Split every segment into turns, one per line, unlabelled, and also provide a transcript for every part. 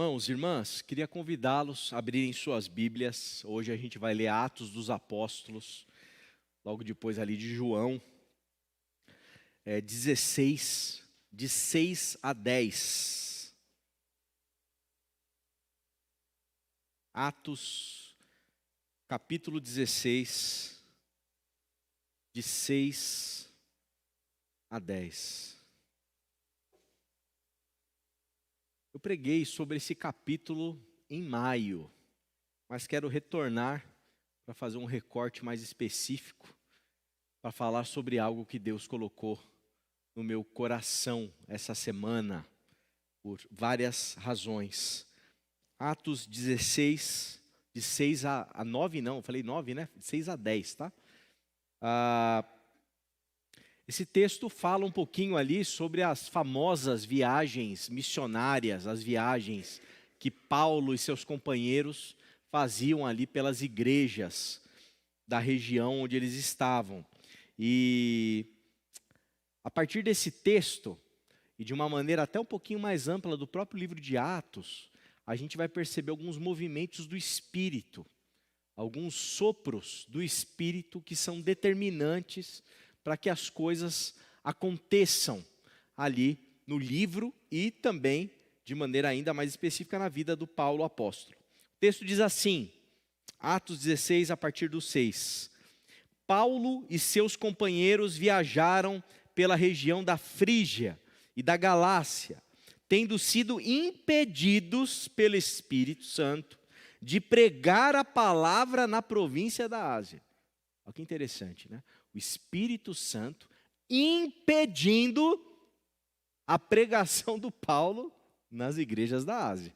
Irmãos e irmãs, queria convidá-los a abrirem suas Bíblias. Hoje a gente vai ler Atos dos Apóstolos, logo depois ali de João, 16, de 6 a 10. Atos, capítulo 16, de 6 a 10. Eu preguei sobre esse capítulo em maio, mas quero retornar para fazer um recorte mais específico, para falar sobre algo que Deus colocou no meu coração essa semana, por várias razões. Atos 16, de 6 a 9, não, eu falei 9, né? De 6 a 10, tá? Esse texto fala um pouquinho ali sobre as famosas viagens missionárias, as viagens que Paulo e seus companheiros faziam ali pelas igrejas da região onde eles estavam. E a partir desse texto, e de uma maneira até um pouquinho mais ampla do próprio livro de Atos, a gente vai perceber alguns movimentos do Espírito, alguns sopros do Espírito que são determinantes para que as coisas aconteçam ali no livro e também de maneira ainda mais específica na vida do Paulo apóstolo. O texto diz assim, Atos 16 a partir do 6. Paulo e seus companheiros viajaram pela região da Frígia e da Galácia, tendo sido impedidos pelo Espírito Santo de pregar a palavra na província da Ásia. Olha que interessante, né? O Espírito Santo impedindo a pregação do Paulo nas igrejas da Ásia.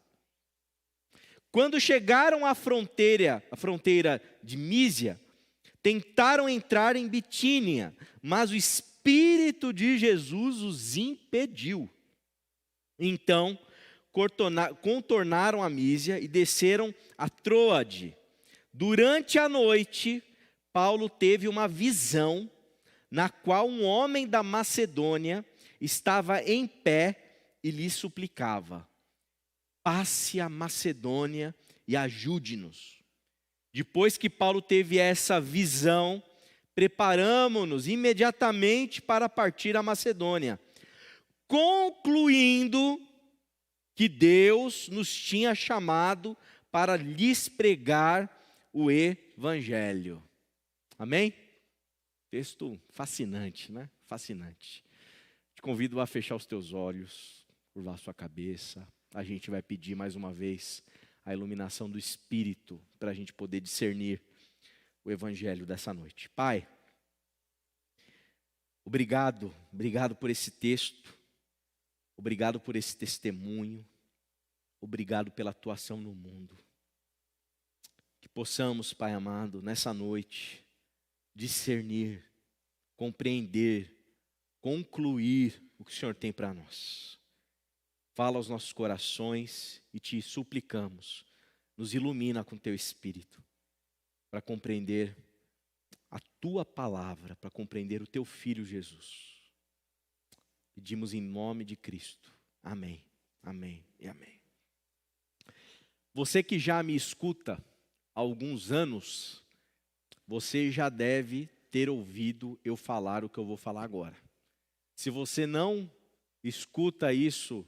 Quando chegaram à fronteira de Mísia, tentaram entrar em Bitínia, mas o Espírito de Jesus os impediu. Então, contornaram a Mísia e desceram a Troade. Durante a noite, Paulo teve uma visão na qual um homem da Macedônia estava em pé e lhe suplicava: passe a Macedônia e ajude-nos. Depois que Paulo teve essa visão, preparamo-nos imediatamente para partir a Macedônia, concluindo que Deus nos tinha chamado para lhes pregar o Evangelho. Amém? Texto fascinante, né? Fascinante. Te convido a fechar os teus olhos, curvar a sua cabeça. A gente vai pedir mais uma vez a iluminação do Espírito para a gente poder discernir o Evangelho dessa noite. Pai, obrigado por esse texto, obrigado por esse testemunho, obrigado pela tua ação no mundo. Que possamos, Pai amado, nessa noite, discernir, compreender, concluir o que o Senhor tem para nós. Fala aos nossos corações e te suplicamos, nos ilumina com teu Espírito, para compreender a tua palavra, para compreender o teu Filho Jesus. Pedimos em nome de Cristo. Amém, amém e amém. Você que já me escuta há alguns anos, você já deve ter ouvido eu falar o que eu vou falar agora. Se você não escuta isso,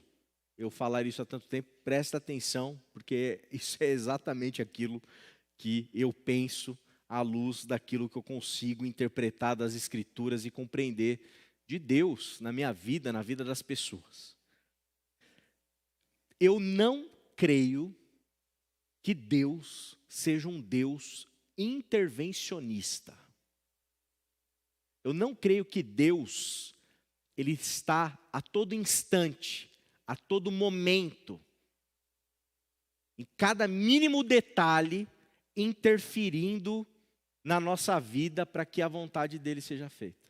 eu falar isso há tanto tempo, presta atenção, porque isso é exatamente aquilo que eu penso à luz daquilo que eu consigo interpretar das Escrituras e compreender de Deus na minha vida, na vida das pessoas. Eu não creio que Deus seja um Deus intervencionista. Eu não creio que Deus, Ele está a todo instante, a todo momento, em cada mínimo detalhe, interferindo na nossa vida para que a vontade dEle seja feita.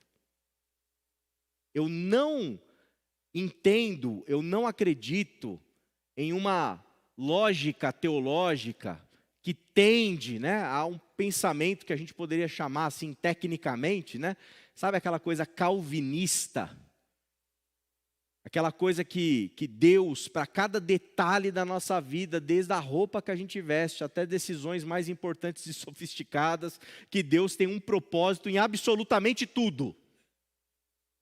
Eu não entendo, eu não acredito em uma lógica teológica que tende, né, a um pensamento que a gente poderia chamar assim tecnicamente, né? Sabe aquela coisa calvinista? Aquela coisa que Deus, para cada detalhe da nossa vida, desde a roupa que a gente veste, até decisões mais importantes e sofisticadas, que Deus tem um propósito em absolutamente tudo.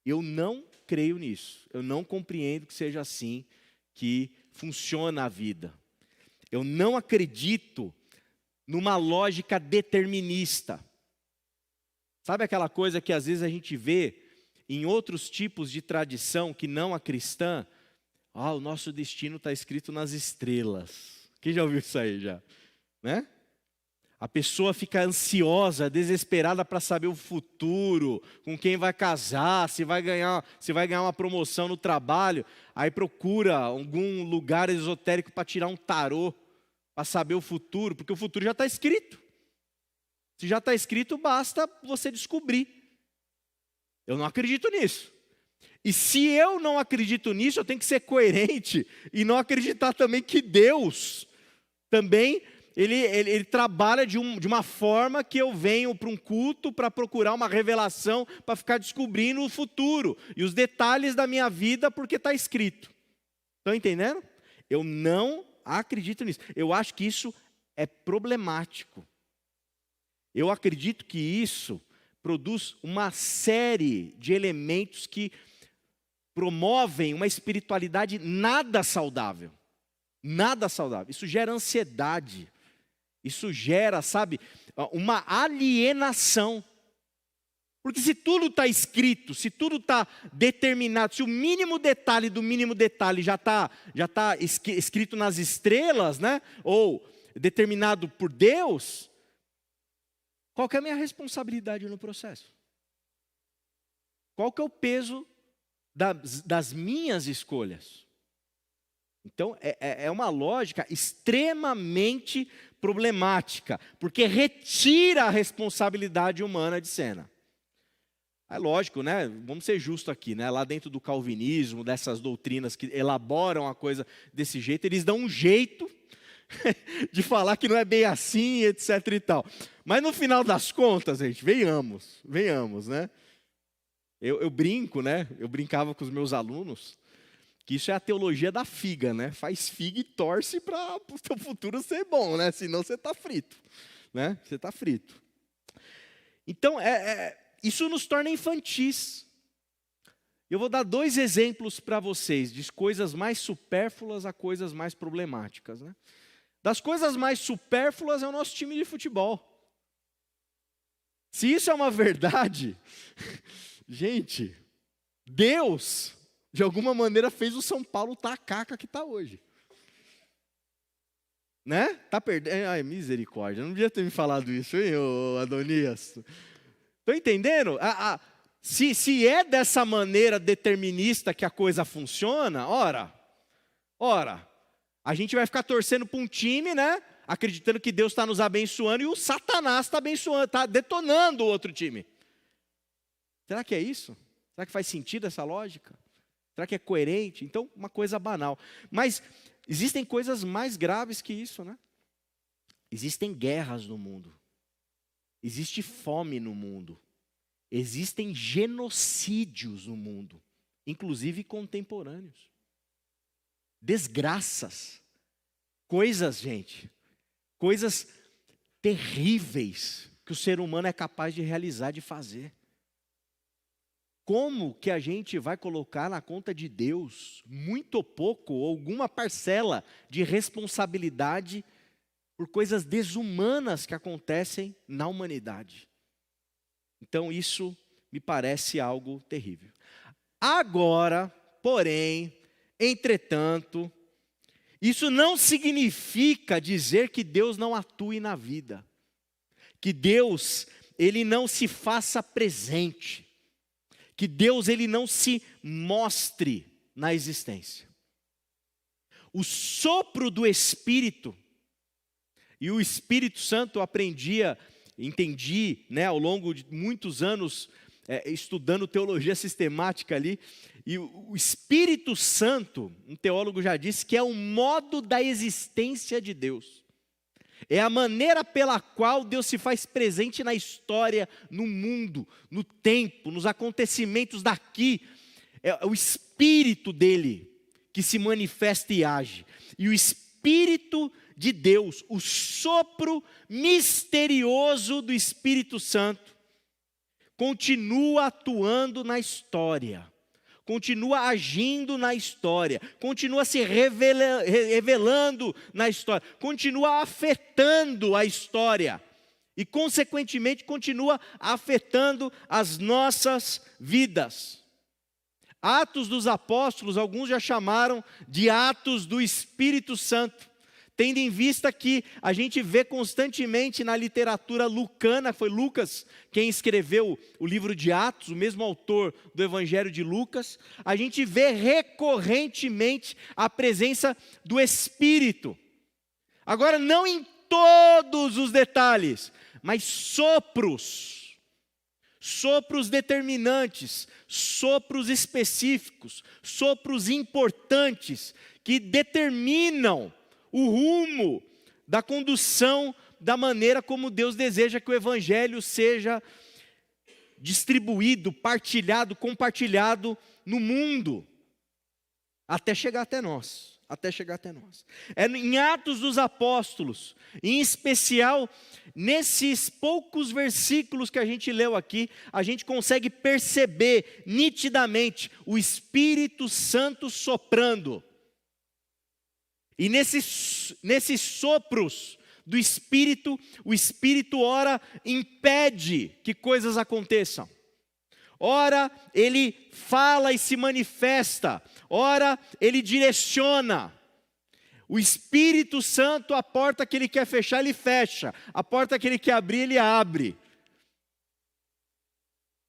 Eu não creio nisso. Eu não compreendo que seja assim que funciona a vida. Eu não acredito numa lógica determinista. Sabe aquela coisa que às vezes a gente vê em outros tipos de tradição que não a cristã? O nosso destino está escrito nas estrelas. Quem já ouviu isso aí já? Né? A pessoa fica ansiosa, desesperada para saber o futuro, com quem vai casar, se vai ganhar uma promoção no trabalho. Aí procura algum lugar esotérico para tirar um tarô, para saber o futuro, porque o futuro já está escrito. Se já está escrito, basta você descobrir. Eu não acredito nisso. E se eu não acredito nisso, eu tenho que ser coerente e não acreditar também que Deus também, ele trabalha de uma forma que eu venho para um culto para procurar uma revelação, para ficar descobrindo o futuro e os detalhes da minha vida porque está escrito. Estão entendendo? Eu não acredito nisso. Eu acho que isso é problemático. Eu acredito que isso produz uma série de elementos que promovem uma espiritualidade nada saudável. Nada saudável. Isso gera ansiedade. Isso gera, uma alienação. Porque se tudo está escrito, se tudo está determinado, se o mínimo detalhe do mínimo detalhe já está escrito nas estrelas, né? Ou determinado por Deus, qual que é a minha responsabilidade no processo? Qual que é o peso das minhas escolhas? Então, é uma lógica extremamente problemática, porque retira a responsabilidade humana de cena. É lógico, né? Vamos ser justos aqui, né? Lá dentro do calvinismo, dessas doutrinas que elaboram a coisa desse jeito, eles dão um jeito de falar que não é bem assim, etc e tal. Mas no final das contas, gente, venhamos, né? Eu brinco, né? Eu brincava com os meus alunos que isso é a teologia da figa, né? Faz figa e torce para o seu futuro ser bom, né? Senão você está frito, né? Você está frito. Então, isso nos torna infantis. Eu vou dar 2 exemplos para vocês, de coisas mais supérfluas a coisas mais problemáticas, né? Das coisas mais supérfluas é o nosso time de futebol. Se isso é uma verdade, gente, Deus, de alguma maneira, fez o São Paulo estar a caca que está hoje. Né? Está perdendo. Ai, misericórdia, não devia ter me falado isso, hein, Adonias? Estão entendendo? Se é dessa maneira determinista que a coisa funciona, ora, a gente vai ficar torcendo para um time, né? Acreditando que Deus está nos abençoando e o Satanás está abençoando, está detonando o outro time. Será que é isso? Será que faz sentido essa lógica? Será que é coerente? Então, uma coisa banal. Mas existem coisas mais graves que isso, né? Existem guerras no mundo. Existe fome no mundo. Existem genocídios no mundo, inclusive contemporâneos. Desgraças. Coisas, gente, coisas terríveis que o ser humano é capaz de realizar, de fazer. Como que a gente vai colocar na conta de Deus muito ou pouco, ou alguma parcela de responsabilidade por coisas desumanas que acontecem na humanidade? Então isso me parece algo terrível. Agora, porém, entretanto, isso não significa dizer que Deus não atue na vida, que Deus, ele não se faça presente, que Deus, ele não se mostre na existência. O sopro do Espírito, e o Espírito Santo entendi, né, ao longo de muitos anos, estudando teologia sistemática ali, e o Espírito Santo, um teólogo já disse, que é o modo da existência de Deus. É a maneira pela qual Deus se faz presente na história, no mundo, no tempo, nos acontecimentos daqui. Espírito dele que se manifesta e age. E o Espírito de Deus, o sopro misterioso do Espírito Santo, continua atuando na história, continua agindo na história, continua se revelando na história, continua afetando a história e, consequentemente, continua afetando as nossas vidas. Atos dos Apóstolos, alguns já chamaram de Atos do Espírito Santo, tendo em vista que a gente vê constantemente na literatura lucana, foi Lucas quem escreveu o livro de Atos, o mesmo autor do Evangelho de Lucas, a gente vê recorrentemente a presença do Espírito. Agora, não em todos os detalhes, mas sopros determinantes, sopros específicos, sopros importantes, que determinam o rumo da condução da maneira como Deus deseja que o Evangelho seja distribuído, partilhado, compartilhado no mundo, até chegar até nós. É em Atos dos Apóstolos, em especial nesses poucos versículos que a gente leu aqui, a gente consegue perceber nitidamente o Espírito Santo soprando. E nesses sopros do Espírito, o Espírito ora impede que coisas aconteçam. Ora, ele fala e se manifesta. Ora, ele direciona. O Espírito Santo, a porta que ele quer fechar, ele fecha. A porta que ele quer abrir, ele abre.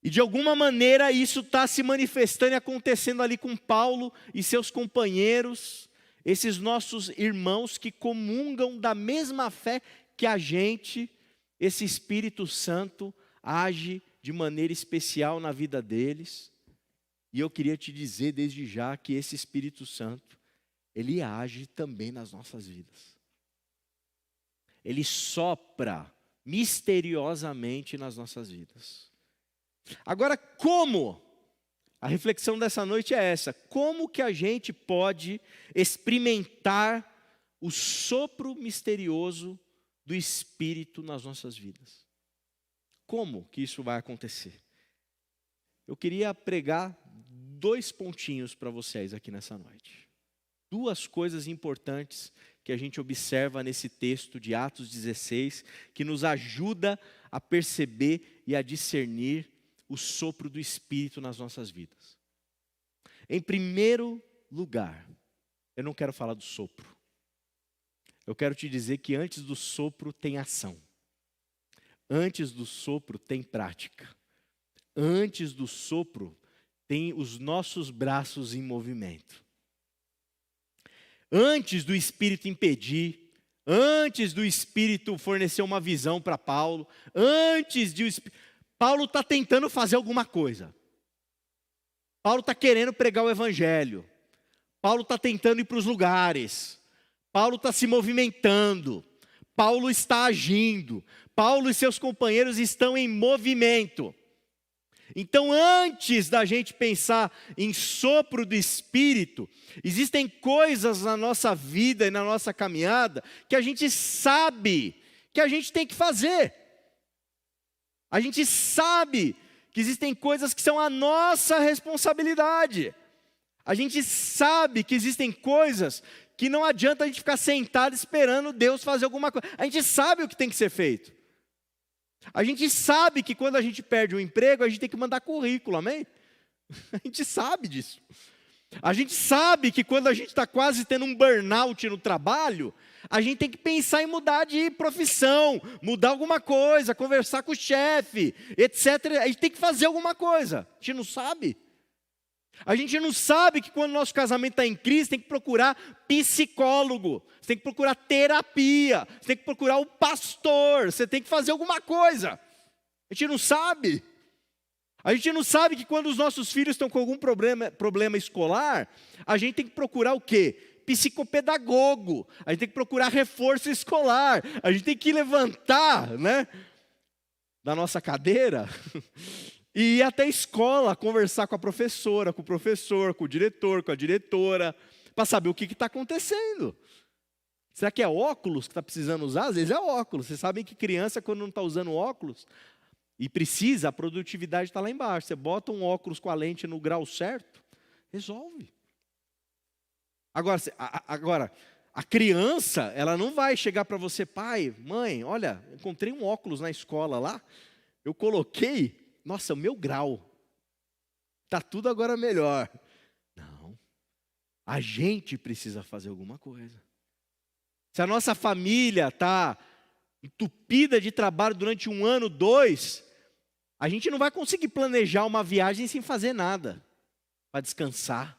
E de alguma maneira isso está se manifestando e acontecendo ali com Paulo e seus companheiros, esses nossos irmãos que comungam da mesma fé que a gente. Esse Espírito Santo age de maneira especial na vida deles. E eu queria te dizer desde já que esse Espírito Santo, ele age também nas nossas vidas. Ele sopra misteriosamente nas nossas vidas. Agora, como? A reflexão dessa noite é essa: como que a gente pode experimentar o sopro misterioso do Espírito nas nossas vidas? Como que isso vai acontecer? Eu queria pregar 2 pontinhos para vocês aqui nessa noite. 2 coisas importantes que a gente observa nesse texto de Atos 16, que nos ajuda a perceber e a discernir o sopro do Espírito nas nossas vidas. Em primeiro lugar, eu não quero falar do sopro. Eu quero te dizer que antes do sopro tem ação. Antes do sopro tem prática. Antes do sopro tem os nossos braços em movimento. Antes do Espírito impedir, antes do Espírito fornecer uma visão para Paulo, Paulo está tentando fazer alguma coisa. Paulo está querendo pregar o Evangelho. Paulo está tentando ir para os lugares. Paulo está se movimentando. Paulo está agindo. Paulo e seus companheiros estão em movimento. Então, antes da gente pensar em sopro do Espírito, existem coisas na nossa vida e na nossa caminhada que a gente sabe que a gente tem que fazer. A gente sabe que existem coisas que são a nossa responsabilidade. A gente sabe que existem coisas que não adianta a gente ficar sentado esperando Deus fazer alguma coisa. A gente sabe o que tem que ser feito. A gente sabe que quando a gente perde um emprego, a gente tem que mandar currículo, amém? A gente sabe disso. A gente sabe que quando a gente está quase tendo um burnout no trabalho, a gente tem que pensar em mudar de profissão, mudar alguma coisa, conversar com o chefe, etc. A gente tem que fazer alguma coisa. A gente não sabe. A gente não sabe que quando o nosso casamento está em crise, tem que procurar psicólogo, você tem que procurar terapia, você tem que procurar o pastor, você tem que fazer alguma coisa. A gente não sabe. A gente não sabe que quando os nossos filhos estão com algum problema escolar, a gente tem que procurar o quê? Psicopedagogo. A gente tem que procurar reforço escolar. A gente tem que levantar, né, da nossa cadeira E ir até a escola, conversar com a professora, com o professor, com o diretor, com a diretora, para saber o que está acontecendo. Será que é óculos que está precisando usar? Às vezes é óculos. Vocês sabem que criança, quando não está usando óculos, e precisa, a produtividade está lá embaixo. Você bota um óculos com a lente no grau certo, resolve. Agora, a criança, ela não vai chegar para você, pai, mãe, olha, encontrei um óculos na escola lá, eu coloquei, nossa, o meu grau, está tudo agora melhor. Não, a gente precisa fazer alguma coisa. Se a nossa família está entupida de trabalho durante 1 ano, 2, a gente não vai conseguir planejar uma viagem sem fazer nada, para descansar.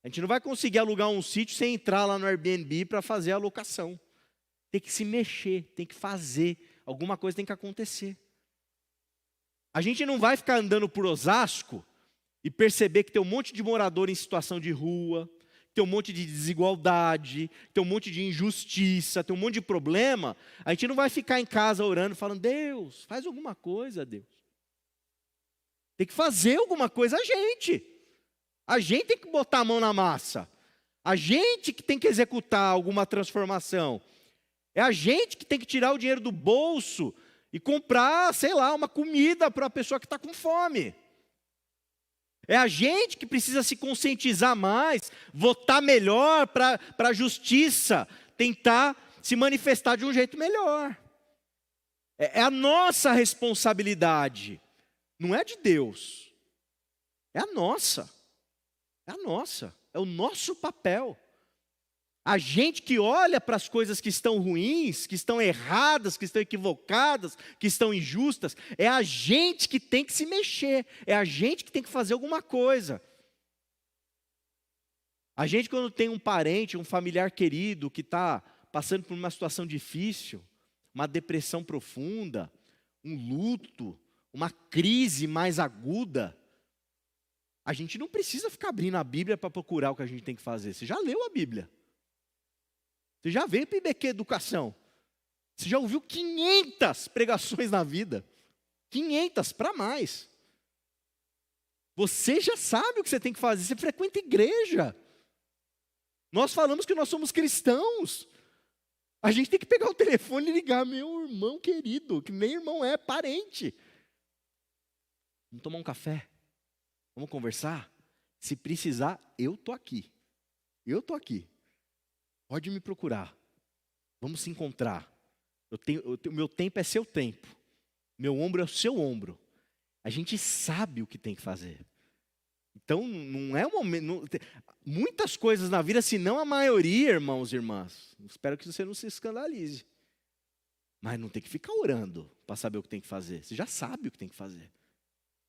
A gente não vai conseguir alugar um sítio sem entrar lá no Airbnb para fazer a locação. Tem que se mexer, tem que fazer, alguma coisa tem que acontecer. A gente não vai ficar andando por Osasco e perceber que tem um monte de morador em situação de rua, tem um monte de desigualdade, tem um monte de injustiça, tem um monte de problema. A gente não vai ficar em casa orando, falando, Deus, faz alguma coisa, Deus. Tem que fazer alguma coisa a gente. A gente tem que botar a mão na massa. A gente que tem que executar alguma transformação. É a gente que tem que tirar o dinheiro do bolso e comprar, sei lá, uma comida para a pessoa que está com fome. É a gente que precisa se conscientizar mais, votar melhor para a justiça, tentar se manifestar de um jeito melhor. É a nossa responsabilidade, não é de Deus, é a nossa. É a nossa, é o nosso papel. A gente que olha para as coisas que estão ruins, que estão erradas, que estão equivocadas, que estão injustas, é a gente que tem que se mexer, é a gente que tem que fazer alguma coisa. A gente, quando tem um parente, um familiar querido que está passando por uma situação difícil, uma depressão profunda, um luto, uma crise mais aguda, a gente não precisa ficar abrindo a Bíblia para procurar o que a gente tem que fazer. Você já leu a Bíblia. Você já veio para o IBQ Educação. Você já ouviu 500 pregações na vida. 500 para mais. Você já sabe o que você tem que fazer. Você frequenta igreja. Nós falamos que nós somos cristãos. A gente tem que pegar o telefone e ligar. Meu irmão querido, que nem irmão é, parente. Vamos tomar um café. Vamos conversar? Se precisar, eu estou aqui. Eu estou aqui. Pode me procurar. Vamos se encontrar. Meu tempo é seu tempo. Meu ombro é o seu ombro. A gente sabe o que tem que fazer. Então, não é um momento... muitas coisas na vida, se não a maioria, irmãos e irmãs. Espero que você não se escandalize. Mas não tem que ficar orando para saber o que tem que fazer. Você já sabe o que tem que fazer.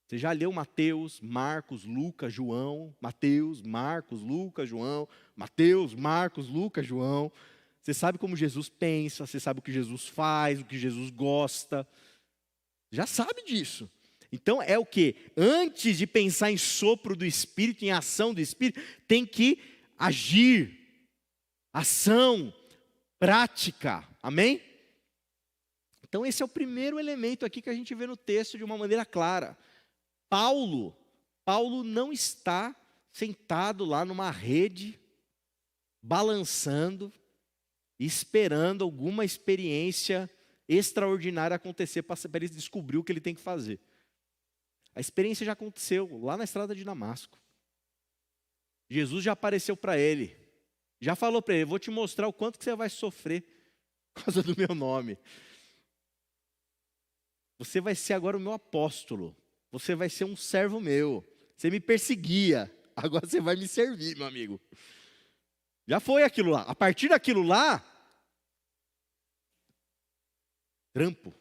Você já leu Mateus, Marcos, Lucas, João, Mateus, Marcos, Lucas, João, Mateus, Marcos, Lucas, João. Você sabe como Jesus pensa, você sabe o que Jesus faz, o que Jesus gosta. Já sabe disso. Então é o quê? Antes de pensar em sopro do Espírito, em ação do Espírito, tem que agir. Ação, prática. Amém? Então esse é o primeiro elemento aqui que a gente vê no texto de uma maneira clara. Paulo não está sentado lá numa rede, balançando, esperando alguma experiência extraordinária acontecer para ele descobrir o que ele tem que fazer. A experiência já aconteceu lá na estrada de Damasco. Jesus já apareceu para ele, já falou para ele, vou te mostrar o quanto que você vai sofrer por causa do meu nome. Você vai ser agora o meu apóstolo. Você vai ser um servo meu. Você me perseguia. Agora você vai me servir, meu amigo. Já foi aquilo lá. A partir daquilo lá, trampo,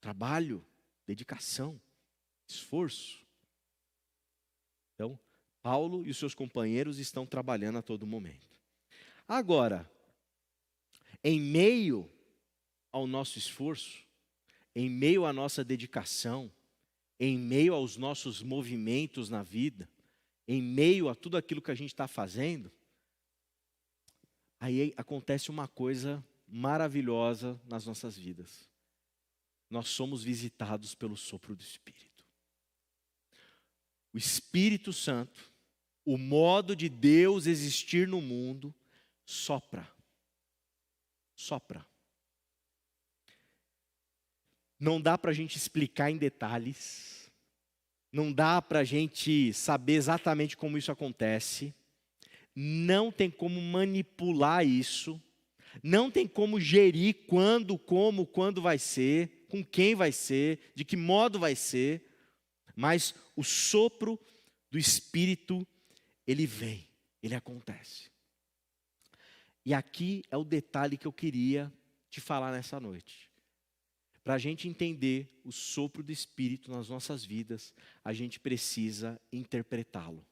trabalho, dedicação, esforço. Então, Paulo e os seus companheiros estão trabalhando a todo momento. Agora, em meio ao nosso esforço, em meio à nossa dedicação, em meio aos nossos movimentos na vida, em meio a tudo aquilo que a gente está fazendo, aí acontece uma coisa maravilhosa nas nossas vidas. nós somos visitados pelo sopro do Espírito. O Espírito Santo, o modo de Deus existir no mundo, sopra. Sopra. Não dá para a gente explicar em detalhes, não dá para a gente saber exatamente como isso acontece, não tem como manipular isso, não tem como gerir quando, como, quando vai ser, com quem vai ser, de que modo vai ser, mas o sopro do Espírito, ele vem, ele acontece. E aqui é o detalhe que eu queria te falar nessa noite. Para a gente entender o sopro do Espírito nas nossas vidas, a gente precisa interpretá-lo.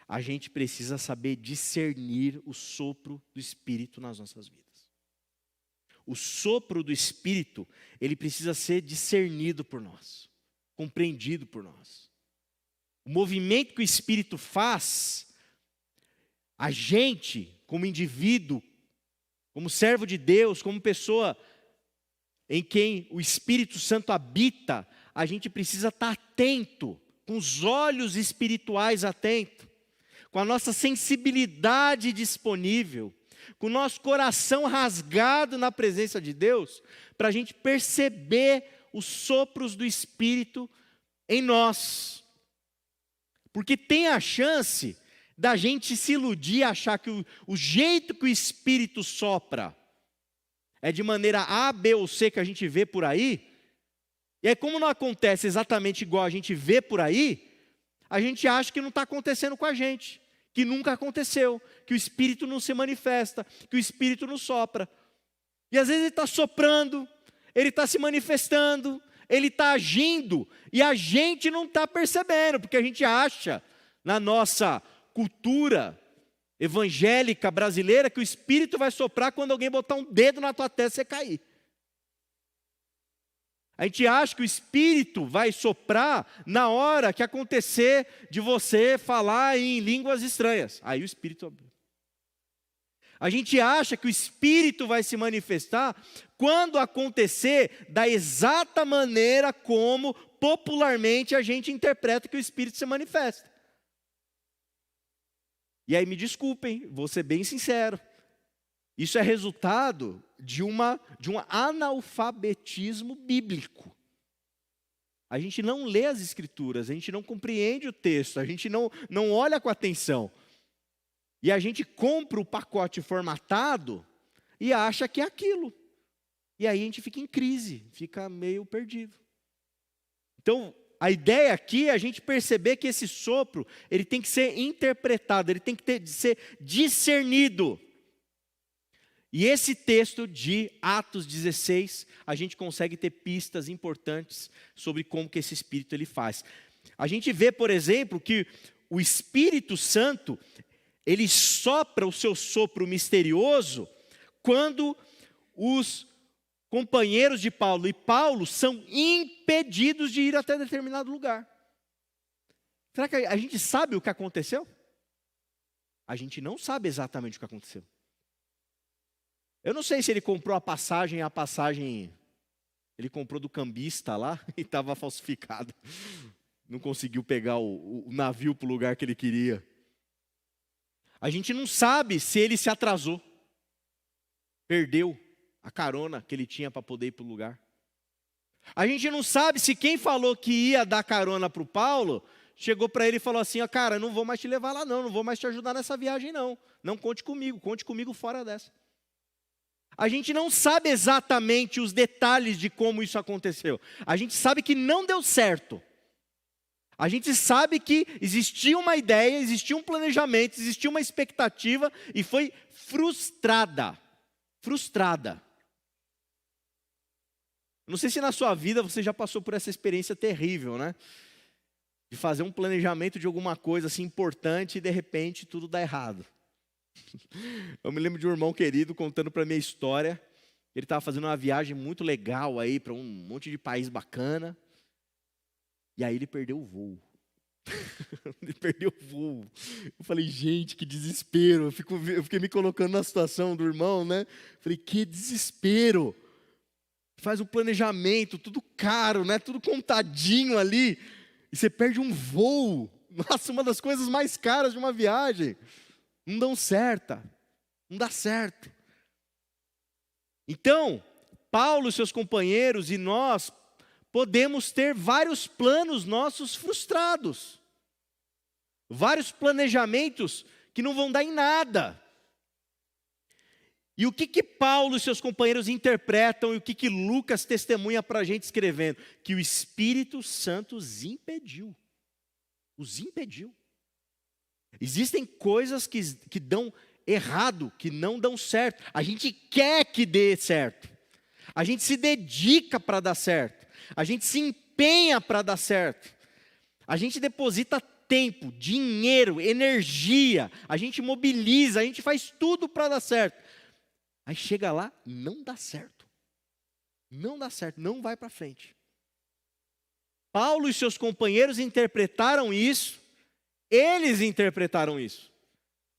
A gente precisa saber discernir o sopro do Espírito nas nossas vidas. O sopro do Espírito, ele precisa ser discernido por nós, compreendido por nós. O movimento que o Espírito faz, a gente, como indivíduo, como servo de Deus, como pessoa em quem o Espírito Santo habita, a gente precisa estar atento, com os olhos espirituais atentos, com a nossa sensibilidade disponível, com o nosso coração rasgado na presença de Deus, para a gente perceber os sopros do Espírito em nós. Porque tem a chance da gente se iludir, achar que o jeito que o Espírito sopra é de maneira A, B ou C que a gente vê por aí, e aí como não acontece exatamente igual a gente vê por aí, a gente acha que não está acontecendo com a gente, que nunca aconteceu, que o Espírito não se manifesta, que o Espírito não sopra. E às vezes ele está soprando, ele está se manifestando, ele está agindo, e a gente não está percebendo, porque a gente acha, na nossa cultura evangélica brasileira, que o Espírito vai soprar quando alguém botar um dedo na tua testa e você cair. A gente acha que o Espírito vai soprar na hora que acontecer de você falar em línguas estranhas. Aí o Espírito... A gente acha que o Espírito vai se manifestar quando acontecer da exata maneira como popularmente a gente interpreta que o Espírito se manifesta. E aí me desculpem, vou ser bem sincero. Isso é resultado de um analfabetismo bíblico. A gente não lê as Escrituras, a gente não compreende o texto, a gente não olha com atenção. E a gente compra o pacote formatado e acha que é aquilo. E aí a gente fica em crise, fica meio perdido. Então, a ideia aqui é a gente perceber que esse sopro, ele tem que ser interpretado, ele tem que ser discernido. E esse texto de Atos 16, a gente consegue ter pistas importantes sobre como que esse Espírito ele faz. A gente vê, por exemplo, que o Espírito Santo, ele sopra o seu sopro misterioso quando os companheiros de Paulo e Paulo são impedidos de ir até determinado lugar. Será que a gente sabe o que aconteceu? A gente não sabe exatamente o que aconteceu. Eu não sei se ele comprou a passagem ele comprou do cambista lá e estava falsificada. Não conseguiu pegar o navio para o lugar que ele queria. A gente não sabe se ele se atrasou, perdeu a carona que ele tinha para poder ir para o lugar. A gente não sabe se quem falou que ia dar carona para o Paulo, chegou para ele e falou assim, cara, não vou mais te levar lá não vou mais te ajudar nessa viagem não conte comigo fora dessa. A gente não sabe exatamente os detalhes de como isso aconteceu. A gente sabe que não deu certo. A gente sabe que existia uma ideia, existia um planejamento, existia uma expectativa e foi frustrada. Frustrada. Não sei se na sua vida você já passou por essa experiência terrível, né? De fazer um planejamento de alguma coisa assim importante e de repente tudo dá errado. Eu me lembro de um irmão querido contando para mim a história. Ele estava fazendo uma viagem muito legal aí para um monte de país bacana. E aí ele perdeu o voo. Ele perdeu o voo. Eu falei, gente, que desespero. Eu fiquei me colocando na situação do irmão, né? Falei, que desespero. faz um planejamento, tudo caro, né? Tudo contadinho ali, e você perde um voo. Nossa, uma das coisas mais caras de uma viagem. Não não dá certo. Então, Paulo e seus companheiros e nós podemos ter vários planos nossos frustrados. Vários planejamentos que não vão dar em nada. E o que Paulo e seus companheiros interpretam e o que Lucas testemunha para a gente escrevendo? Que o Espírito Santo os impediu. Os impediu. Existem coisas que dão errado, que não dão certo. A gente quer que dê certo. A gente se dedica para dar certo. A gente se empenha para dar certo. A gente deposita tempo, dinheiro, energia. A gente mobiliza, a gente faz tudo para dar certo. Aí chega lá, não dá certo. Não dá certo, não vai para frente. Paulo e seus companheiros interpretaram isso, eles interpretaram isso,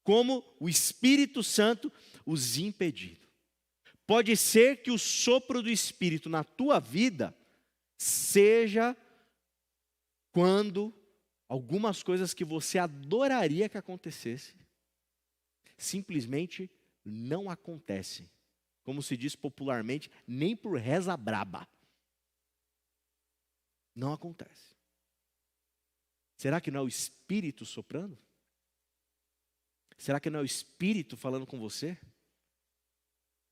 como o Espírito Santo os impedindo. Pode ser que o sopro do Espírito na tua vida seja quando algumas coisas que você adoraria que acontecesse, simplesmente não acontecem. Como se diz popularmente, nem por reza braba. Não acontece. Será que não é o Espírito soprando? Será que não é o Espírito falando com você?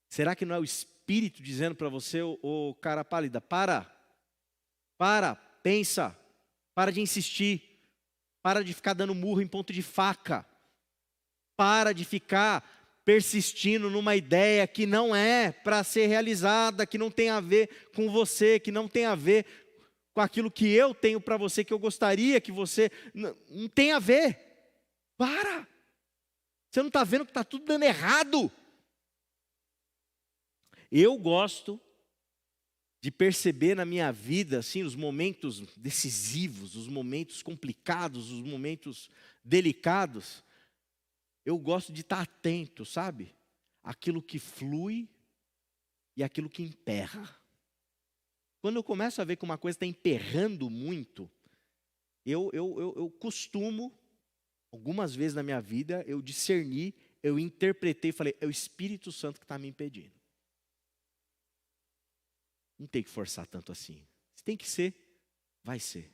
Será que não é o Espírito dizendo para você, ô cara pálida, para, pensa, para de insistir, para de ficar dando murro em ponto de faca, para de ficar persistindo numa ideia que não é para ser realizada, que não tem a ver com você, que não tem a ver com aquilo que eu tenho para você, que eu gostaria que você... Não tem a ver. Para. Você não está vendo que está tudo dando errado. Eu gosto de perceber na minha vida, assim, os momentos decisivos, os momentos complicados, os momentos delicados. Eu gosto de estar atento, sabe? Aquilo que flui e aquilo que emperra. Quando eu começo a ver que uma coisa está emperrando muito, eu costumo, algumas vezes na minha vida, eu discerni, eu interpretei e falei, é o Espírito Santo que está me impedindo. Não tem que forçar tanto assim. Se tem que ser, vai ser.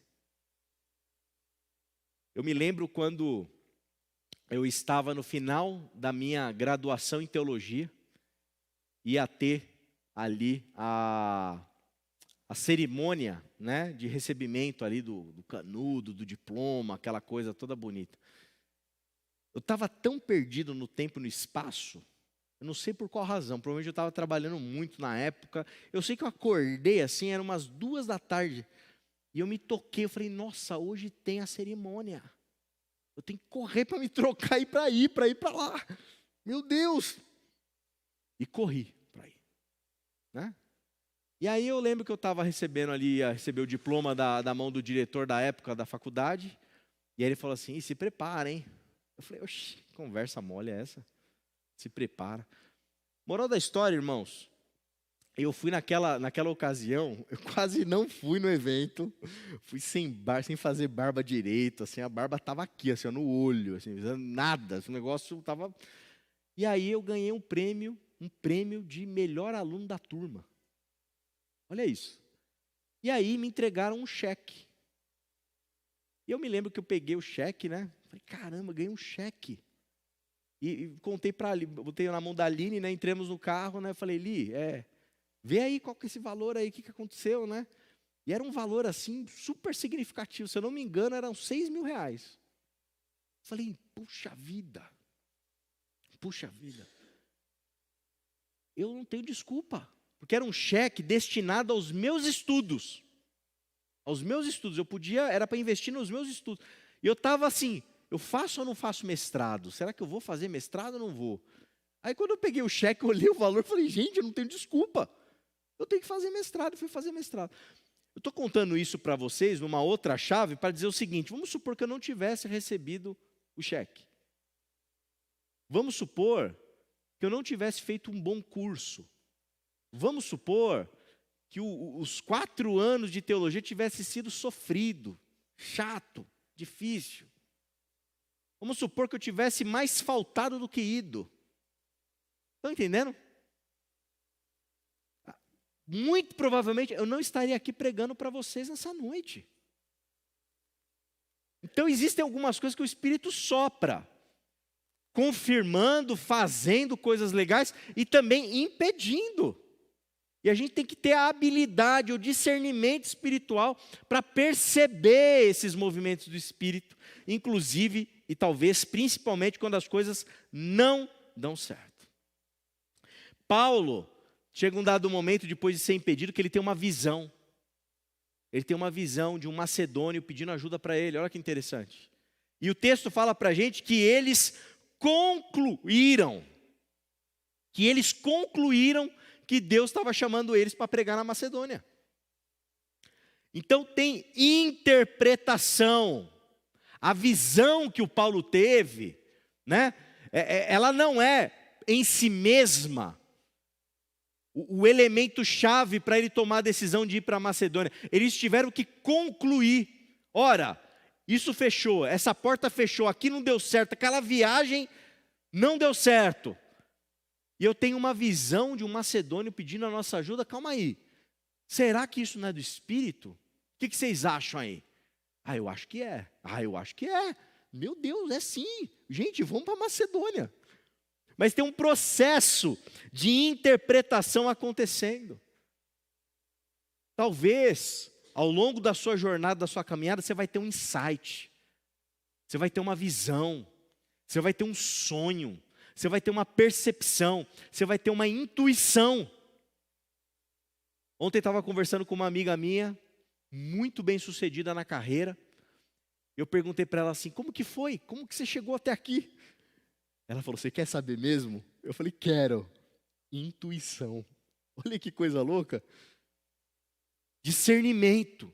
Eu me lembro quando eu estava no final da minha graduação em teologia, ia ter ali a cerimônia, né, de recebimento ali do canudo, do diploma, aquela coisa toda bonita. Eu estava tão perdido no tempo e no espaço, eu não sei por qual razão, provavelmente eu estava trabalhando muito na época. Eu sei que eu acordei assim, eram umas 2 da tarde, e eu me toquei, eu falei, nossa, hoje tem a cerimônia. Eu tenho que correr para me trocar e para ir para lá. Meu Deus! E corri para ir, né? E aí eu lembro que eu estava recebendo ali, ia receber o diploma da mão do diretor da época da faculdade, e aí ele falou assim, se prepara, hein? Eu falei, oxi, conversa mole é essa? Se prepara. Moral da história, irmãos, eu fui naquela ocasião, eu quase não fui no evento, fui sem fazer barba direito, assim, a barba estava aqui, assim, no olho, assim, nada, esse negócio estava... E aí eu ganhei um prêmio de melhor aluno da turma. Olha isso. E aí me entregaram um cheque. E eu me lembro que eu peguei o cheque, né? Falei, caramba, ganhei um cheque. E contei para ali, botei na mão da Aline, né? Entramos no carro, né? Falei, Li, vê aí qual que é esse valor aí, o que aconteceu, né? E era um valor assim, super significativo. Se eu não me engano, eram 6 mil reais. Falei, puxa vida. Eu não tenho desculpa. Porque era um cheque destinado aos meus estudos. Aos meus estudos. Era para investir nos meus estudos. E eu estava assim, eu faço ou não faço mestrado? Será que eu vou fazer mestrado ou não vou? Aí quando eu peguei o cheque, eu olhei o valor, falei, gente, eu não tenho desculpa. Eu tenho que fazer mestrado, fui fazer mestrado. Eu estou contando isso para vocês numa outra chave para dizer o seguinte, vamos supor que eu não tivesse recebido o cheque. Vamos supor que eu não tivesse feito um bom curso. Vamos supor que os 4 anos de teologia tivesse sido sofrido, chato, difícil. Vamos supor que eu tivesse mais faltado do que ido. Estão entendendo? Muito provavelmente eu não estaria aqui pregando para vocês nessa noite. Então existem algumas coisas que o Espírito sopra, confirmando, fazendo coisas legais e também impedindo. E a gente tem que ter a habilidade, o discernimento espiritual para perceber esses movimentos do Espírito, inclusive e talvez principalmente quando as coisas não dão certo. Paulo chega um dado momento, depois de ser impedido, que ele tem uma visão. Ele tem uma visão de um macedônio pedindo ajuda para ele, olha que interessante. E o texto fala para a gente que eles concluíram que Deus estava chamando eles para pregar na Macedônia. Então tem interpretação. A visão que o Paulo teve, né, ela não é em si mesma o elemento chave para ele tomar a decisão de ir para a Macedônia. Eles tiveram que concluir. Ora, isso fechou, essa porta fechou, aqui não deu certo, aquela viagem não deu certo. E eu tenho uma visão de um macedônio pedindo a nossa ajuda. Calma aí, será que isso não é do Espírito? O que vocês acham aí? Eu acho que é. Eu acho que é. Meu Deus, é sim. Gente, vamos para a Macedônia. Mas tem um processo de interpretação acontecendo. Talvez, ao longo da sua jornada, da sua caminhada, você vai ter um insight. Você vai ter uma visão. Você vai ter um sonho. Você vai ter uma percepção. Você vai ter uma intuição. Ontem eu estava conversando com uma amiga minha, muito bem sucedida na carreira. Eu perguntei para ela assim, como que foi? Como que você chegou até aqui? Ela falou, você quer saber mesmo? Eu falei, quero. Intuição. Olha que coisa louca. Discernimento,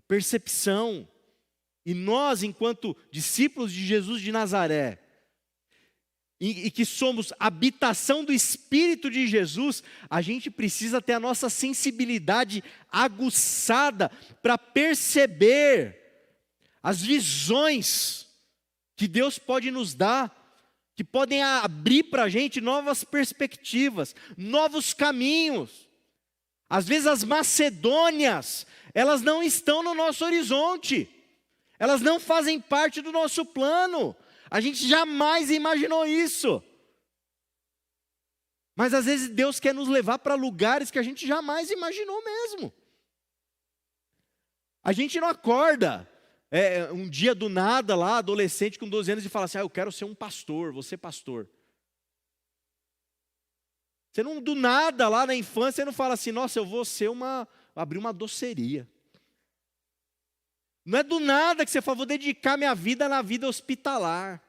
percepção. E nós, enquanto discípulos de Jesus de Nazaré, e que somos habitação do Espírito de Jesus, a gente precisa ter a nossa sensibilidade aguçada para perceber as visões que Deus pode nos dar, que podem abrir para a gente novas perspectivas, novos caminhos. Às vezes as Macedônias, elas não estão no nosso horizonte, elas não fazem parte do nosso plano, a gente jamais imaginou isso. Mas às vezes Deus quer nos levar para lugares que a gente jamais imaginou mesmo. A gente não acorda um dia do nada lá, adolescente com 12 anos e fala assim, eu quero ser um pastor, vou ser pastor. Você não, do nada lá na infância, você não fala assim, nossa, eu vou abrir uma doceria. Não é do nada que você fala, vou dedicar minha vida na vida hospitalar.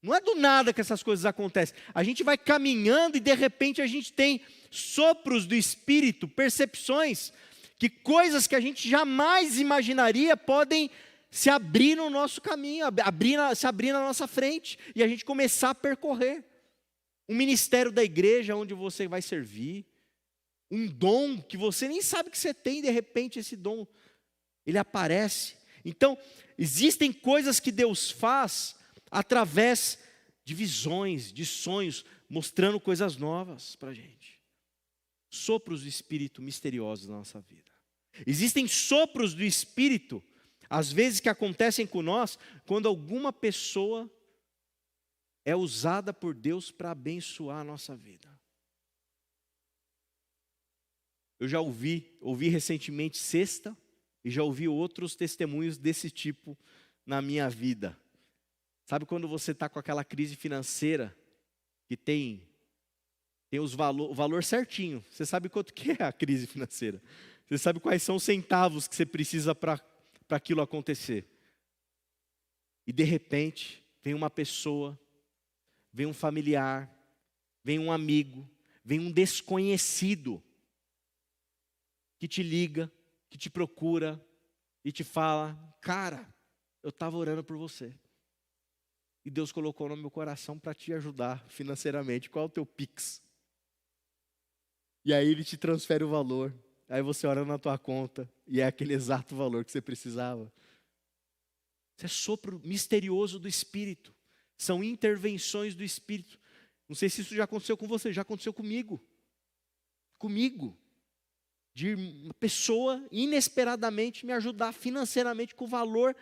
Não é do nada que essas coisas acontecem. A gente vai caminhando e de repente a gente tem sopros do Espírito, percepções, que coisas que a gente jamais imaginaria podem se abrir no nosso caminho, se abrir na nossa frente, e a gente começar a percorrer. Um ministério da igreja onde você vai servir, um dom que você nem sabe que você tem, de repente esse dom, ele aparece. Então, existem coisas que Deus faz através de visões, de sonhos, mostrando coisas novas para a gente. Sopros do Espírito misteriosos na nossa vida. Existem sopros do Espírito, às vezes que acontecem com nós, quando alguma pessoa é usada por Deus para abençoar a nossa vida. Eu já ouvi recentemente sexta, e já ouvi outros testemunhos desse tipo na minha vida. Sabe quando você está com aquela crise financeira, que tem o valor certinho, você sabe quanto que é a crise financeira. Você sabe quais são os centavos que você precisa para aquilo acontecer. E de repente, vem uma pessoa, vem um familiar, vem um amigo, vem um desconhecido, que te liga, que te procura e te fala, cara, eu estava orando por você. E Deus colocou no meu coração para te ajudar financeiramente. Qual é o teu Pix? E aí ele te transfere o valor. Aí você olha na tua conta e é aquele exato valor que você precisava. Isso é sopro misterioso do Espírito. São intervenções do Espírito. Não sei se isso já aconteceu com você, já aconteceu comigo. Comigo. De uma pessoa inesperadamente me ajudar financeiramente com o valor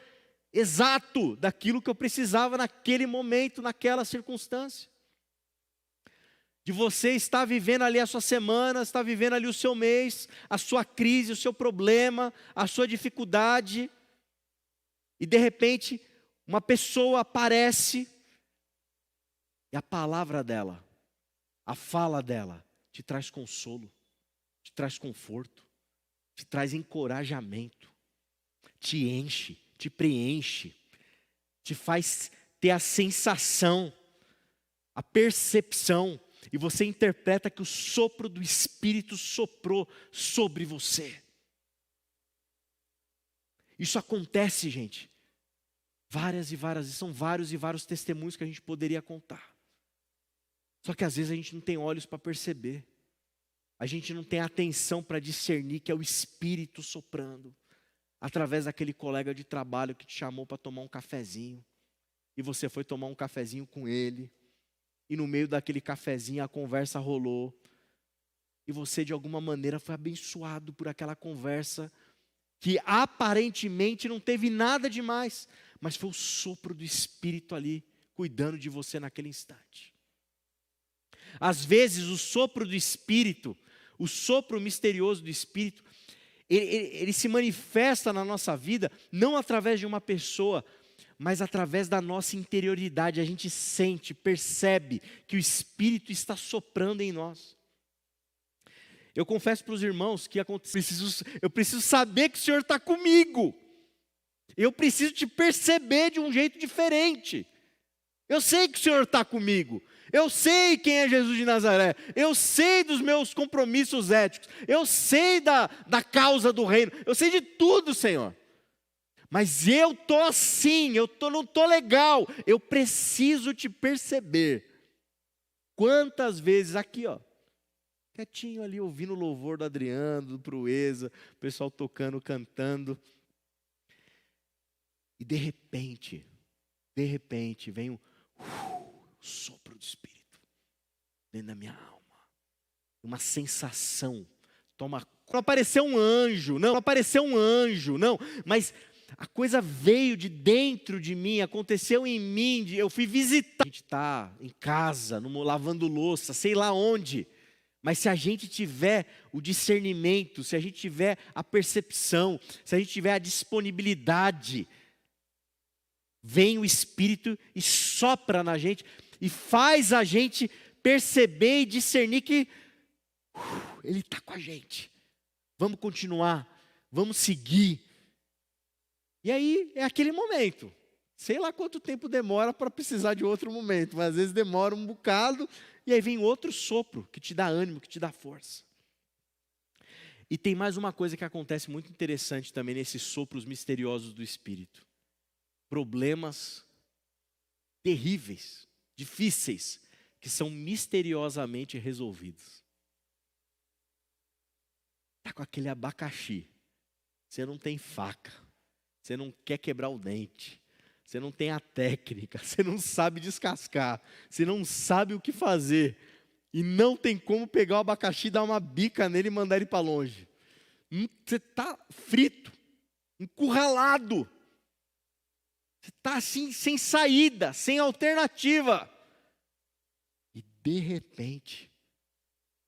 exato daquilo que eu precisava naquele momento, naquela circunstância. De você estar vivendo ali a sua semana, estar vivendo ali o seu mês, a sua crise, o seu problema, a sua dificuldade, e de repente uma pessoa aparece, e a palavra dela, a fala dela, te traz consolo, te traz conforto, te traz encorajamento, te enche, te preenche, te faz ter a sensação, a percepção, e você interpreta que o sopro do Espírito soprou sobre você. Isso acontece, gente, várias e várias, são vários e vários testemunhos que a gente poderia contar. Só que às vezes a gente não tem olhos para perceber, a gente não tem atenção para discernir que é o Espírito soprando, através daquele colega de trabalho que te chamou para tomar um cafezinho, e você foi tomar um cafezinho com ele, e no meio daquele cafezinho a conversa rolou, e você de alguma maneira foi abençoado por aquela conversa, que aparentemente não teve nada demais, mas foi o sopro do Espírito ali, cuidando de você naquele instante. Às vezes o sopro do Espírito, o sopro misterioso do Espírito, ele se manifesta na nossa vida, não através de uma pessoa, mas através da nossa interioridade. A gente sente, percebe que o Espírito está soprando em nós. Eu confesso para os irmãos que eu preciso saber que o Senhor está comigo. Eu preciso te perceber de um jeito diferente. Eu sei que o Senhor está comigo. Eu sei quem é Jesus de Nazaré. Eu sei dos meus compromissos éticos. Eu sei da causa do reino. Eu sei de tudo, Senhor. Mas eu estou assim, não estou legal. Eu preciso te perceber. Quantas vezes, aqui ó, quietinho ali, ouvindo o louvor do Adriano, do Proeza, o pessoal tocando, cantando. E de repente vem um sopro do Espírito dentro da minha alma. Uma sensação. Não apareceu um anjo, não apareceu um anjo, não. Mas a coisa veio de dentro de mim, aconteceu em mim. Eu fui visitar. A gente está em casa, lavando louça, sei lá onde. Mas se a gente tiver o discernimento, se a gente tiver a percepção, se a gente tiver a disponibilidade, vem o Espírito e sopra na gente e faz a gente perceber e discernir que Ele está com a gente. Vamos continuar, vamos seguir. E aí é aquele momento. Sei lá quanto tempo demora para precisar de outro momento, mas às vezes demora um bocado e aí vem outro sopro que te dá ânimo, que te dá força. E tem mais uma coisa que acontece muito interessante também nesses sopros misteriosos do Espírito. Problemas terríveis, difíceis, que são misteriosamente resolvidos. Está com aquele abacaxi, você não tem faca, você não quer quebrar o dente, você não tem a técnica, você não sabe descascar, você não sabe o que fazer, e não tem como pegar o abacaxi, dar uma bica nele e mandar ele para longe. Você está frito, encurralado. Você está assim, sem saída, sem alternativa. E de repente,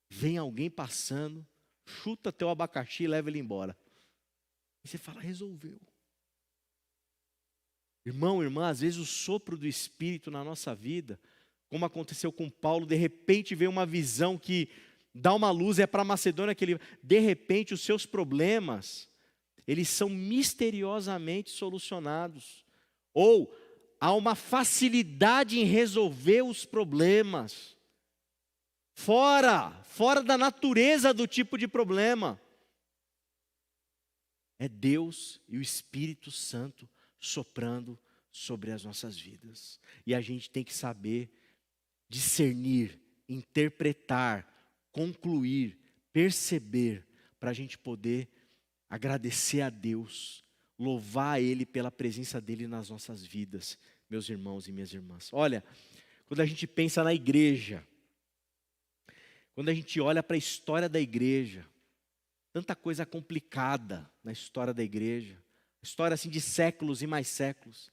vem alguém passando, chuta teu abacaxi e leva ele embora. E você fala, resolveu. Irmão, irmã, às vezes o sopro do Espírito na nossa vida, como aconteceu com Paulo, de repente vem uma visão que dá uma luz, é para Macedônia que ele... De repente os seus problemas, eles são misteriosamente solucionados. Ou há uma facilidade em resolver os problemas. Fora da natureza do tipo de problema. É Deus e o Espírito Santo soprando sobre as nossas vidas. E a gente tem que saber discernir, interpretar, concluir, perceber, para a gente poder agradecer a Deus, louvar a Ele pela presença dEle nas nossas vidas, meus irmãos e minhas irmãs. Olha, quando a gente pensa na igreja, quando a gente olha para a história da igreja, tanta coisa complicada na história da igreja, história assim de séculos e mais séculos,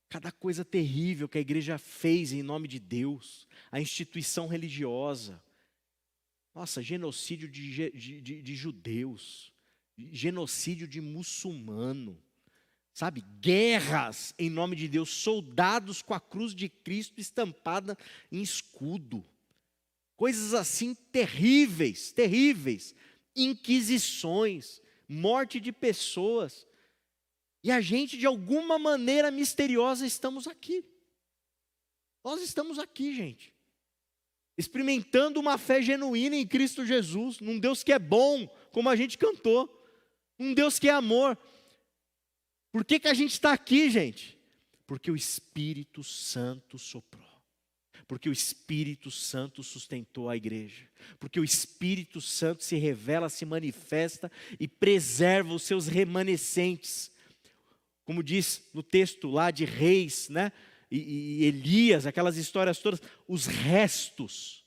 cada coisa terrível que a igreja fez em nome de Deus, a instituição religiosa, nossa, genocídio de judeus, genocídio de muçulmano, sabe, guerras em nome de Deus, soldados com a cruz de Cristo estampada em escudo, coisas assim terríveis, terríveis, inquisições, morte de pessoas, e a gente de alguma maneira misteriosa estamos aqui, nós estamos aqui, gente, experimentando uma fé genuína em Cristo Jesus, num Deus que é bom, como a gente cantou, um Deus que é amor. Por que a gente está aqui, gente? Porque o Espírito Santo soprou. Porque o Espírito Santo sustentou a igreja. Porque o Espírito Santo se revela, se manifesta e preserva os seus remanescentes. Como diz no texto lá de Reis, né? E Elias, aquelas histórias todas, os restos.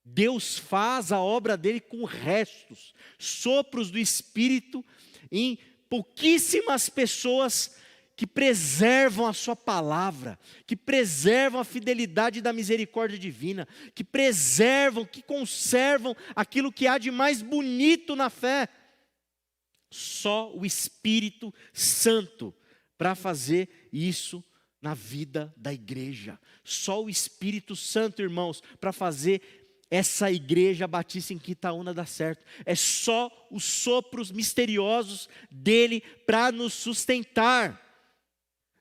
Deus faz a obra dele com restos, sopros do Espírito em pouquíssimas pessoas que preservam a sua palavra, que preservam a fidelidade da misericórdia divina, que preservam, que conservam aquilo que há de mais bonito na fé. Só o Espírito Santo para fazer isso na vida da igreja. Só o Espírito Santo, irmãos, para fazer essa igreja batista em Quitaúna dar certo. É só os sopros misteriosos dele para nos sustentar.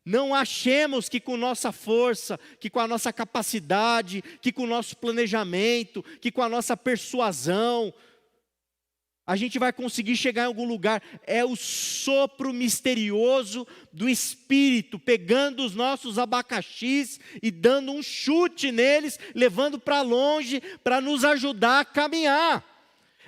Não achemos que com nossa força, que com a nossa capacidade, que com o nosso planejamento, que com a nossa persuasão, a gente vai conseguir chegar em algum lugar. É o sopro misterioso do Espírito, pegando os nossos abacaxis e dando um chute neles, levando para longe, para nos ajudar a caminhar.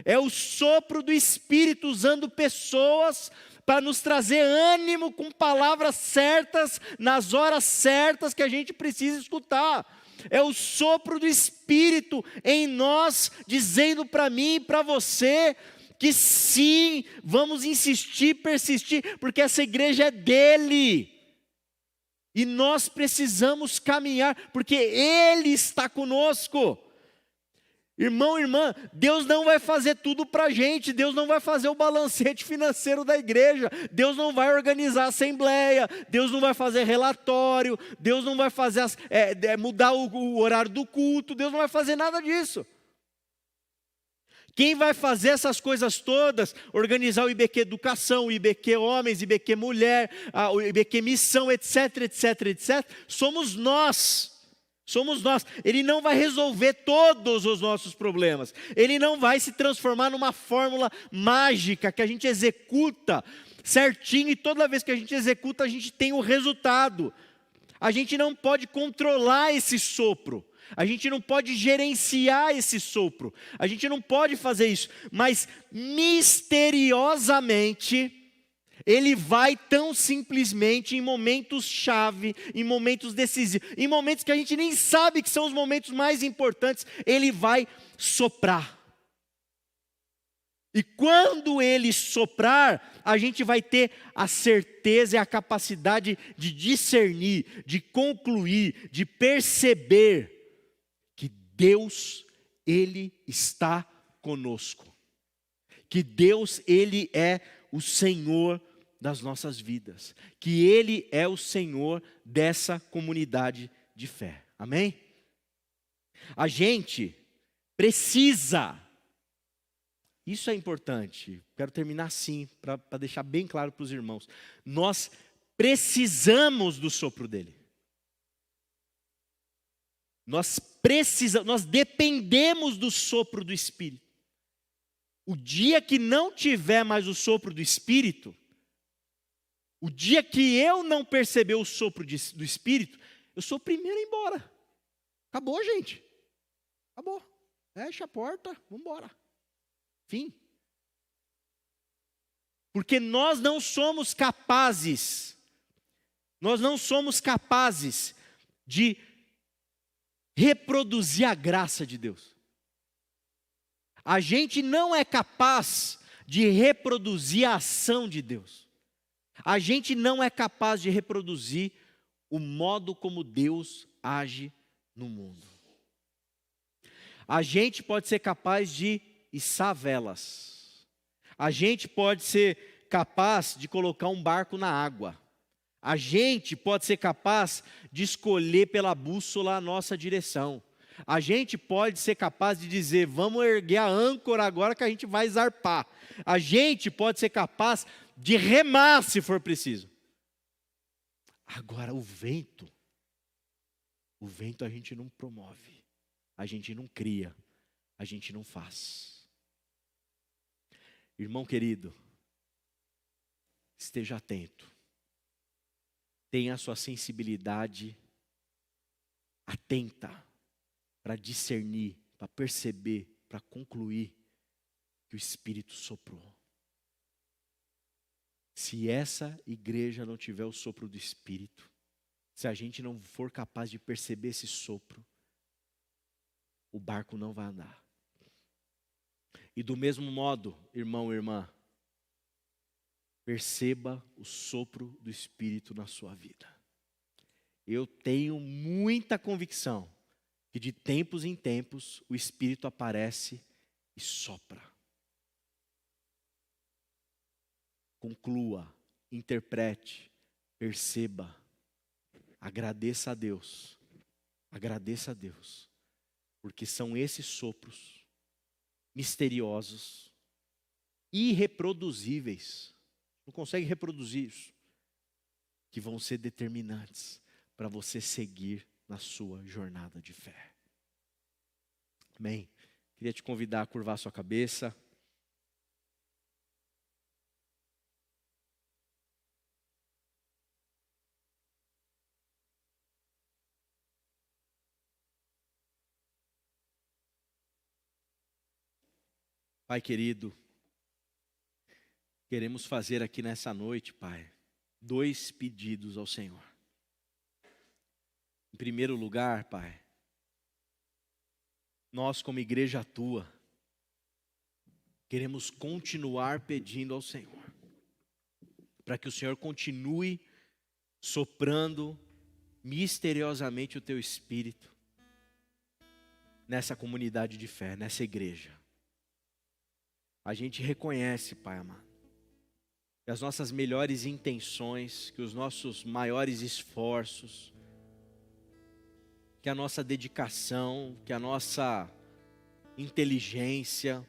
É o sopro do Espírito usando pessoas para nos trazer ânimo com palavras certas, nas horas certas que a gente precisa escutar. É o sopro do Espírito em nós, dizendo para mim e para você, que sim, vamos insistir, persistir, porque essa igreja é dele, e nós precisamos caminhar, porque ele está conosco. Irmão, irmã, Deus não vai fazer tudo para a gente, Deus não vai fazer o balancete financeiro da igreja, Deus não vai organizar a assembleia, Deus não vai fazer relatório, Deus não vai fazer mudar o horário do culto, Deus não vai fazer nada disso. Quem vai fazer essas coisas todas, organizar o IBQ Educação, o IBQ Homens, IBQ Mulher, o IBQ Missão, etc, etc, etc, somos nós. Somos nós. Ele não vai resolver todos os nossos problemas. Ele não vai se transformar numa fórmula mágica que a gente executa certinho e toda vez que a gente executa a gente tem o resultado. A gente não pode controlar esse sopro. A gente não pode gerenciar esse sopro, a gente não pode fazer isso, mas misteriosamente, ele vai tão simplesmente em momentos chave, em momentos decisivos, em momentos que a gente nem sabe que são os momentos mais importantes, ele vai soprar. E quando ele soprar, a gente vai ter a certeza e a capacidade de discernir, de concluir, de perceber, Deus, ele está conosco. Que Deus, ele é o Senhor das nossas vidas. Que ele é o Senhor dessa comunidade de fé. Amém? A gente precisa, isso é importante, quero terminar assim, para deixar bem claro para os irmãos. Nós precisamos do sopro dele. Nós dependemos do sopro do Espírito. O dia que não tiver mais o sopro do Espírito, o dia que eu não perceber o sopro do Espírito, eu sou o primeiro a ir embora. Acabou, gente. Acabou. Fecha a porta, vamos embora. Fim. Porque nós não somos capazes de reproduzir a graça de Deus. A gente não é capaz de reproduzir a ação de Deus. A gente não é capaz de reproduzir o modo como Deus age no mundo. A gente pode ser capaz de içar velas. A gente pode ser capaz de colocar um barco na água. A gente pode ser capaz de escolher pela bússola a nossa direção. A gente pode ser capaz de dizer, vamos erguer a âncora agora que a gente vai zarpar. A gente pode ser capaz de remar se for preciso. Agora o vento a gente não promove, a gente não cria, a gente não faz. Irmão querido, esteja atento. Tenha a sua sensibilidade atenta para discernir, para perceber, para concluir que o Espírito soprou. Se essa igreja não tiver o sopro do Espírito, se a gente não for capaz de perceber esse sopro, o barco não vai andar. E do mesmo modo, irmão e irmã, perceba o sopro do Espírito na sua vida. Eu tenho muita convicção que de tempos em tempos o Espírito aparece e sopra. Conclua, interprete, perceba, agradeça a Deus, porque são esses sopros misteriosos, irreproduzíveis, não consegue reproduzir isso, que vão ser determinantes para você seguir na sua jornada de fé. Amém? Queria te convidar a curvar sua cabeça. Pai querido, queremos fazer aqui nessa noite, Pai, 2 pedidos ao Senhor. Em primeiro lugar, Pai, nós como igreja tua, queremos continuar pedindo ao Senhor, para que o Senhor continue soprando misteriosamente o teu Espírito nessa comunidade de fé, nessa igreja. A gente reconhece, Pai amado, que as nossas melhores intenções, que os nossos maiores esforços, que a nossa dedicação, que a nossa inteligência,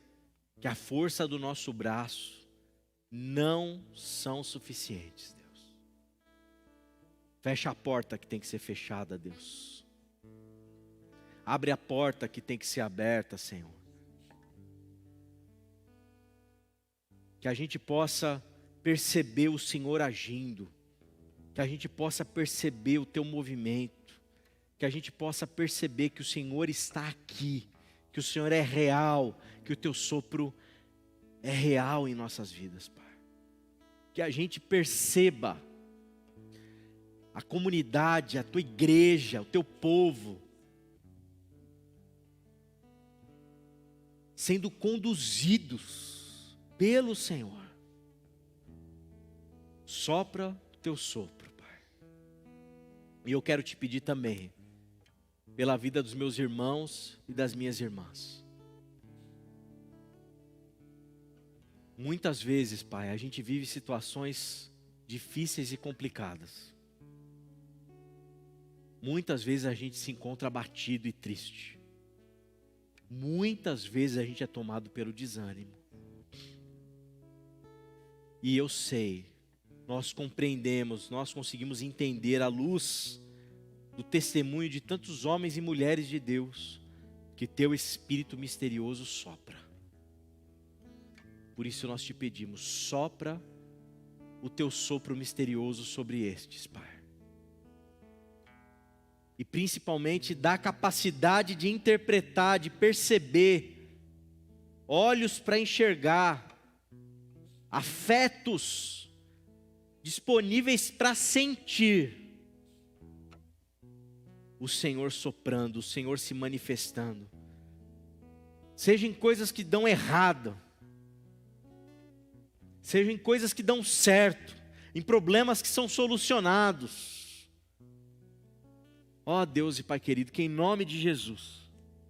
que a força do nosso braço não são suficientes, Deus. Fecha a porta que tem que ser fechada, Deus. Abre a porta que tem que ser aberta, Senhor. Que a gente possa perceber o Senhor agindo, que a gente possa perceber o teu movimento, que a gente possa perceber que o Senhor está aqui, que o Senhor é real, que o teu sopro é real em nossas vidas, Pai. Que a gente perceba a comunidade, a tua igreja, o teu povo sendo conduzidos pelo Senhor. Sopra o teu sopro, Pai. E eu quero te pedir também, pela vida dos meus irmãos e das minhas irmãs. Muitas vezes, Pai, a gente vive situações difíceis e complicadas. Muitas vezes a gente se encontra abatido e triste. Muitas vezes a gente é tomado pelo desânimo. E eu sei, nós compreendemos, nós conseguimos entender à luz do testemunho de tantos homens e mulheres de Deus, que teu Espírito misterioso sopra. Por isso nós te pedimos, sopra o teu sopro misterioso sobre estes, Pai. E principalmente dá capacidade de interpretar, de perceber, olhos para enxergar, afetos disponíveis para sentir o Senhor soprando, o Senhor se manifestando. Sejam coisas que dão errado, sejam coisas que dão certo, em problemas que são solucionados. Ó Deus e Pai querido, que em nome de Jesus,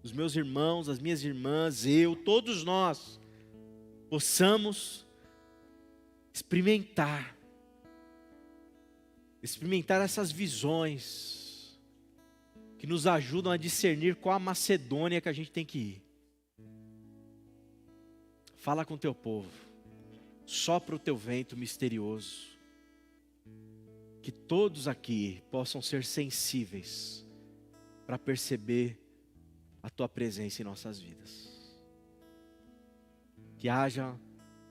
os meus irmãos, as minhas irmãs, eu, todos nós, possamos experimentar essas visões que nos ajudam a discernir qual a Macedônia que a gente tem que ir. Fala com o teu povo, sopra o teu vento misterioso, que todos aqui possam ser sensíveis para perceber a tua presença em nossas vidas. Que haja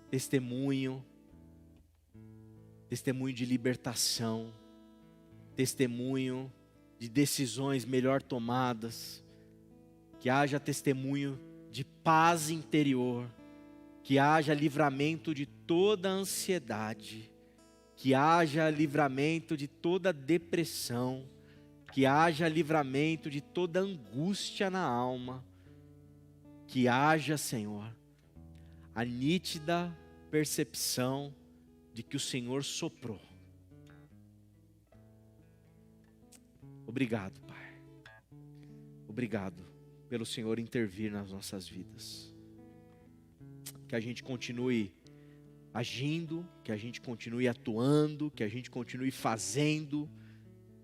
testemunho de libertação, testemunho de decisões melhor tomadas, que haja testemunho de paz interior, que haja livramento de toda ansiedade, que haja livramento de toda depressão, que haja livramento de toda angústia na alma, que haja, Senhor, a nítida percepção de que o Senhor soprou. Obrigado, Pai. Obrigado pelo Senhor intervir nas nossas vidas. Que a gente continue agindo, que a gente continue atuando, que a gente continue fazendo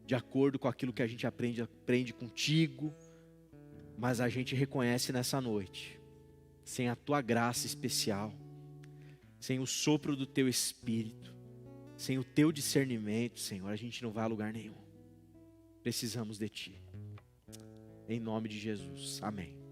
de acordo com aquilo que a gente aprende contigo, mas a gente reconhece nessa noite, sem a tua graça especial, sem o sopro do teu Espírito, sem o teu discernimento, Senhor, a gente não vai a lugar nenhum. Precisamos de ti. Em nome de Jesus. Amém.